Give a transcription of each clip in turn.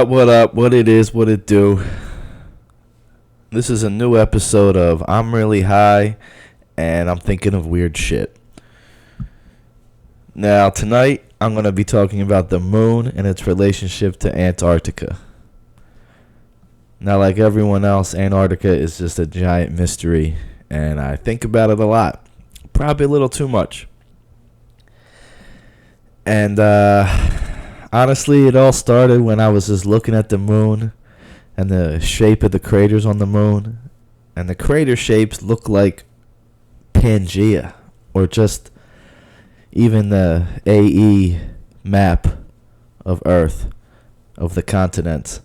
What up? What it is? What it do? This is a new episode of I'm Really High and I'm Thinking of Weird Shit. Now, tonight I'm going to be talking about the moon and its relationship to Antarctica. Now, like everyone else, Antarctica is just a giant mystery, and I think about it a lot. Probably a little too much. And, honestly, it all started when I was just looking at the moon and the shape of the craters on the moon. And the crater shapes look like Pangea, or just even the AE map of Earth, of the continents.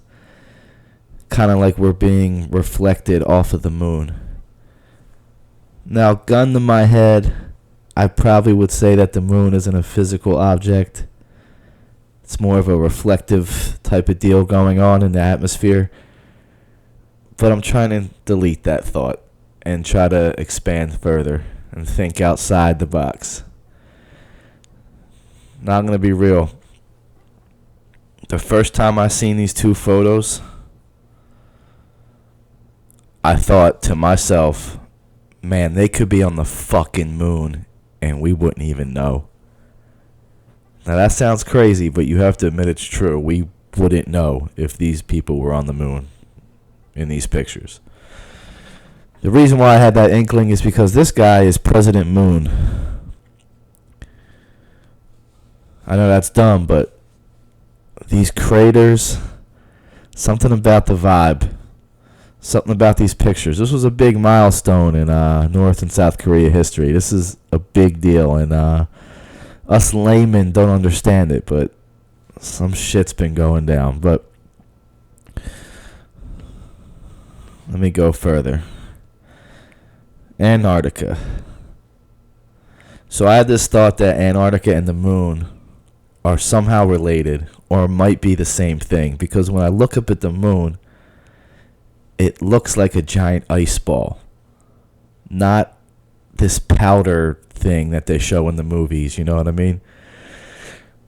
Kind of like we're being reflected off of the moon. Now, gun to my head, I probably would say that the moon isn't a physical object. It's more of a reflective type of deal going on in the atmosphere. But I'm trying to delete that thought and try to expand further and think outside the box. Now, I'm going to be real. The first time I seen these two photos, I thought to myself, man, they could be on the fucking moon and we wouldn't even know. Now, that sounds crazy, but you have to admit it's true. We wouldn't know if these people were on the moon in these pictures. The reason why I had that inkling is because this guy is President Moon. I know that's dumb, but these craters, something about the vibe, something about these pictures. This was a big milestone in North and South Korea history. This is a big deal, and us laymen don't understand it, but some shit's been going down. But let me go further. Antarctica. So I had this thought that Antarctica and the moon are somehow related or might be the same thing, because when I look up at the moon, it looks like a giant ice ball, not this powder thing that they show in the movies. You know what I mean?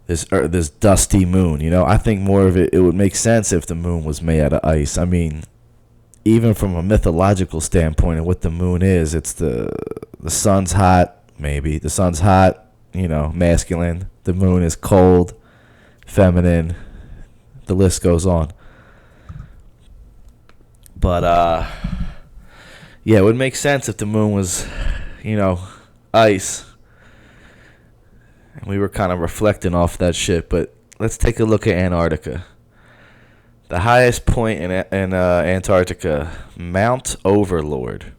This dusty moon. You know, I think more of it would make sense if the moon was made out of ice. I mean, even from a mythological standpoint of what the moon is, it's the sun's hot. Maybe the sun's hot. You know, masculine. The moon is cold, feminine. The list goes on. But, yeah, it would make sense if the moon was, ice. And we were kind of reflecting off that shit. But let's take a look at Antarctica. The highest point in Antarctica, Mount Overlord.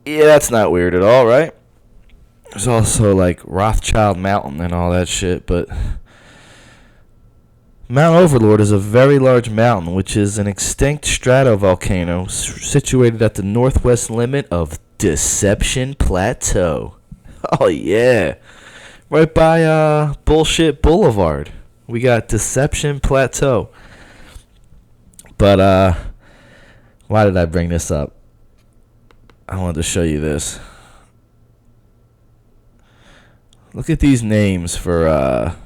Yeah, that's not weird at all, right? There's also, like, Rothschild Mountain and all that shit, but Mount Overlord is a very large mountain, which is an extinct stratovolcano situated at the northwest limit of Deception Plateau. Oh, yeah. Right by Bullshit Boulevard. We got Deception Plateau. But, why did I bring this up? I wanted to show you this. Look at these names for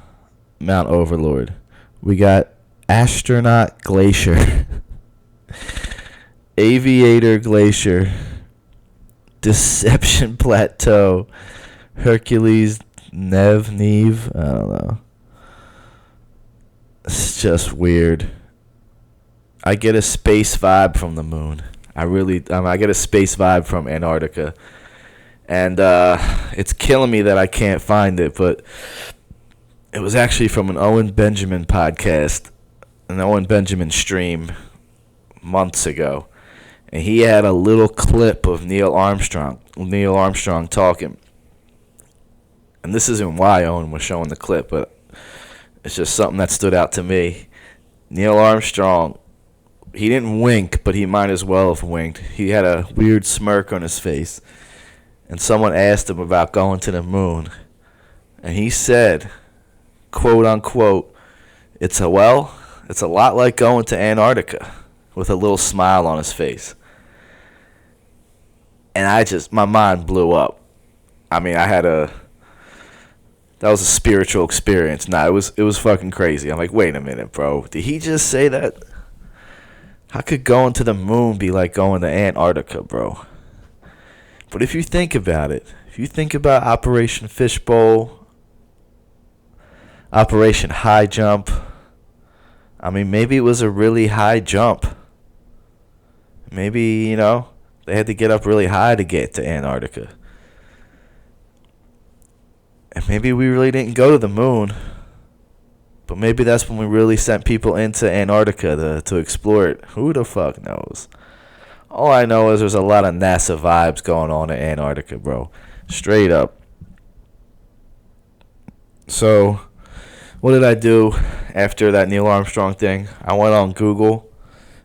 Mount Overlord. We got Astronaut Glacier, Aviator Glacier, Deception Plateau, Hercules Neve. I don't know. It's just weird. I get a space vibe from the moon. I get a space vibe from Antarctica. And it's killing me that I can't find it, but it was actually from an Owen Benjamin podcast, an Owen Benjamin stream months ago. And he had a little clip of Neil Armstrong talking. And this isn't why Owen was showing the clip, but it's just something that stood out to me. Neil Armstrong, he didn't wink, but he might as well have winked. He had a weird smirk on his face. And someone asked him about going to the moon. And he said, quote unquote, it's a lot like going to Antarctica, with a little smile on his face. And my mind blew up. I mean, I had a That was a spiritual experience. Nah, it was fucking crazy. I'm like, wait a minute, bro. Did he just say that? How could going to the moon be like going to Antarctica, bro? But if you think about it, if you think about Operation Fishbowl, Operation High Jump, I mean, maybe it was a really high jump. Maybe, they had to get up really high to get to Antarctica. And maybe we really didn't go to the moon. But maybe that's when we really sent people into Antarctica to explore it. Who the fuck knows? All I know is there's a lot of NASA vibes going on in Antarctica, bro. Straight up. So, what did I do after that Neil Armstrong thing? I went on Google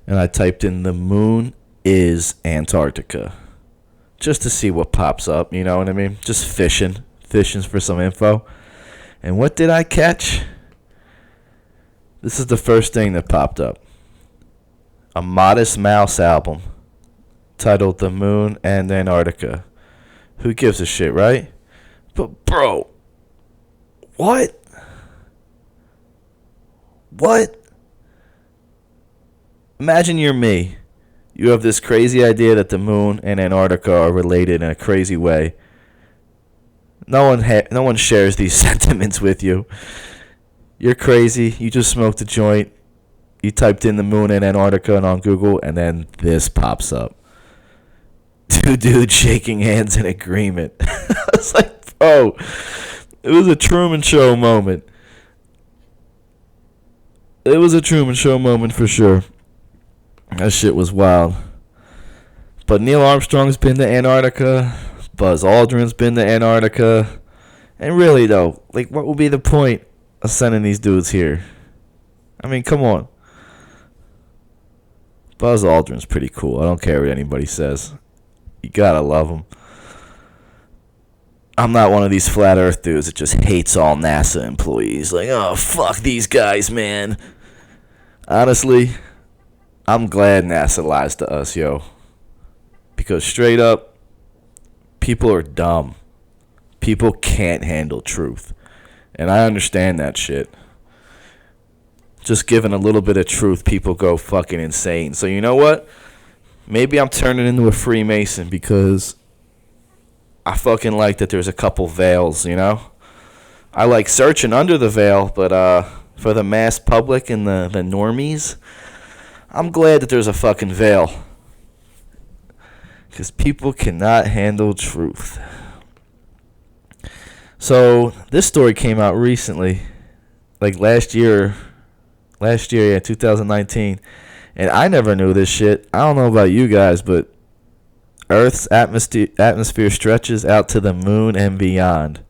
and I typed in "the moon is Antarctica" just to see what pops up, you know what I mean? Just fishing for some info. And what did I catch? This is the first thing that popped up. A Modest Mouse album titled "The Moon and Antarctica." Who gives a shit, right? But bro, what? Imagine you're me. You have this crazy idea that the moon and Antarctica are related in a crazy way. No one shares these sentiments with you. You're crazy. You just smoked a joint. You typed in "the moon and Antarctica" on Google, and then this pops up. Two dudes shaking hands in agreement. I was like, bro, it was a Truman Show moment. It was a Truman Show moment for sure. That shit was wild. But Neil Armstrong's been to Antarctica. Buzz Aldrin's been to Antarctica. And really, though, like, what would be the point of sending these dudes here? I mean, come on. Buzz Aldrin's pretty cool. I don't care what anybody says. You gotta love him. I'm not one of these flat earth dudes that just hates all NASA employees. Like, oh, fuck these guys, man. Honestly, I'm glad NASA lies to us, yo. Because straight up, people are dumb. People can't handle truth. And I understand that shit. Just giving a little bit of truth, people go fucking insane. So you know what? Maybe I'm turning into a Freemason because I fucking like that there's a couple veils, you know? I like searching under the veil, but for the mass public and the normies, I'm glad that there's a fucking veil. Because people cannot handle truth. So, this story came out recently. Like last year, 2019. And I never knew this shit. I don't know about you guys, but Earth's atmosphere stretches out to the moon and beyond.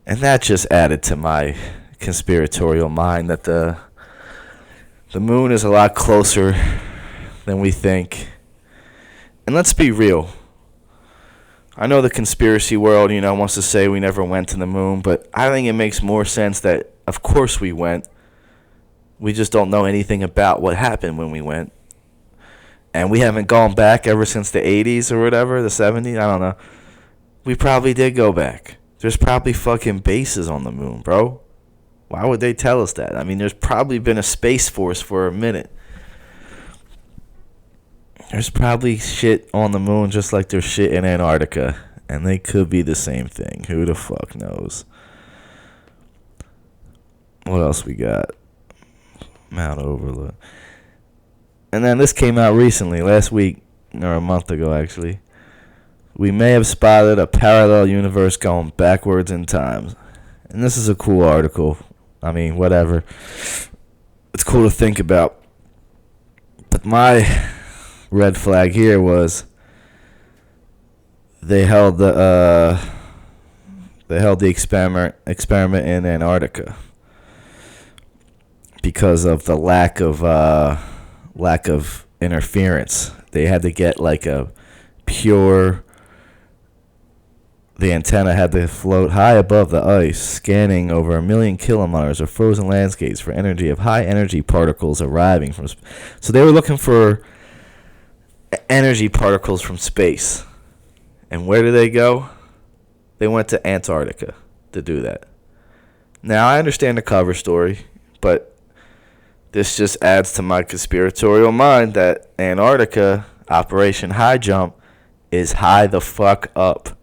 And that just added to my conspiratorial mind that the moon is a lot closer than we think. And let's be real. I know the conspiracy world, wants to say we never went to the moon, but I think it makes more sense that, of course, we went. We just don't know anything about what happened when we went. And we haven't gone back ever since the 80s or whatever, the 70s, I don't know. We probably did go back. There's probably fucking bases on the moon, bro. Why would they tell us that? I mean, there's probably been a space force for a minute. There's probably shit on the moon just like there's shit in Antarctica. And they could be the same thing. Who the fuck knows? What else we got? Mount Overlook. And then this came out recently, last week, or a month ago actually. We may have spotted a parallel universe going backwards in time. And this is a cool article. I mean, whatever. It's cool to think about. But my red flag here was they held the experiment in Antarctica because of the lack of interference. They had to get like a pure. The antenna had to float high above the ice, scanning over 1 million kilometers of frozen landscapes for energy of high energy particles arriving from. So they were looking for energy particles from space. And where did they go? They went to Antarctica. to do that. Now, I understand the cover story, but this just adds to my conspiratorial mind that Antarctica, Operation High Jump, is high the fuck up.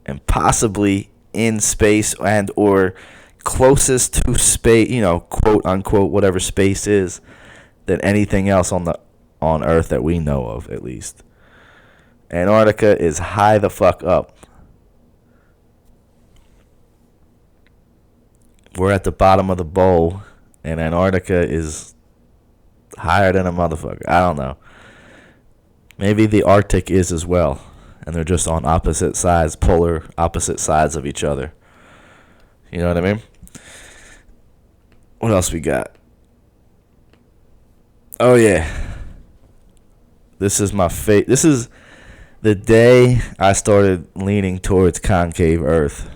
And possibly in space and or closest to space, quote unquote, whatever space is, than anything else on Earth that we know of, at least. Antarctica is high the fuck up. We're at the bottom of the bowl, and Antarctica is higher than a motherfucker. I don't know. Maybe the Arctic is as well, and they're just on polar opposite sides of each other. You know what I mean? What else we got? Oh yeah. This is this is the day I started leaning towards concave Earth.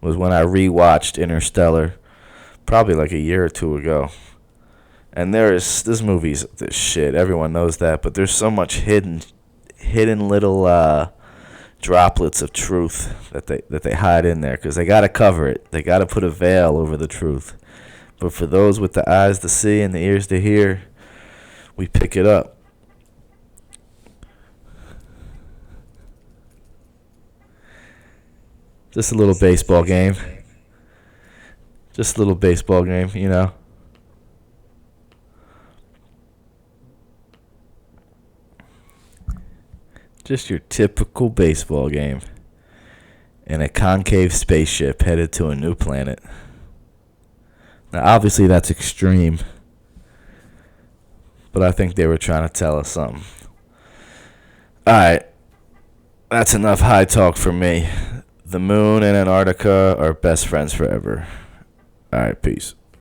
Was when I rewatched Interstellar, probably like a year or two ago. And this movie's this shit. Everyone knows that, but there's so much hidden little droplets of truth that they hide in there because they gotta cover it. They gotta put a veil over the truth. But for those with the eyes to see and the ears to hear, we pick it up. Just a little baseball game. Just a little baseball game, Just your typical baseball game. And a concave spaceship headed to a new planet. Now, obviously, that's extreme. But I think they were trying to tell us something. Alright. That's enough high talk for me. The moon and Antarctica are best friends forever. Alright, peace.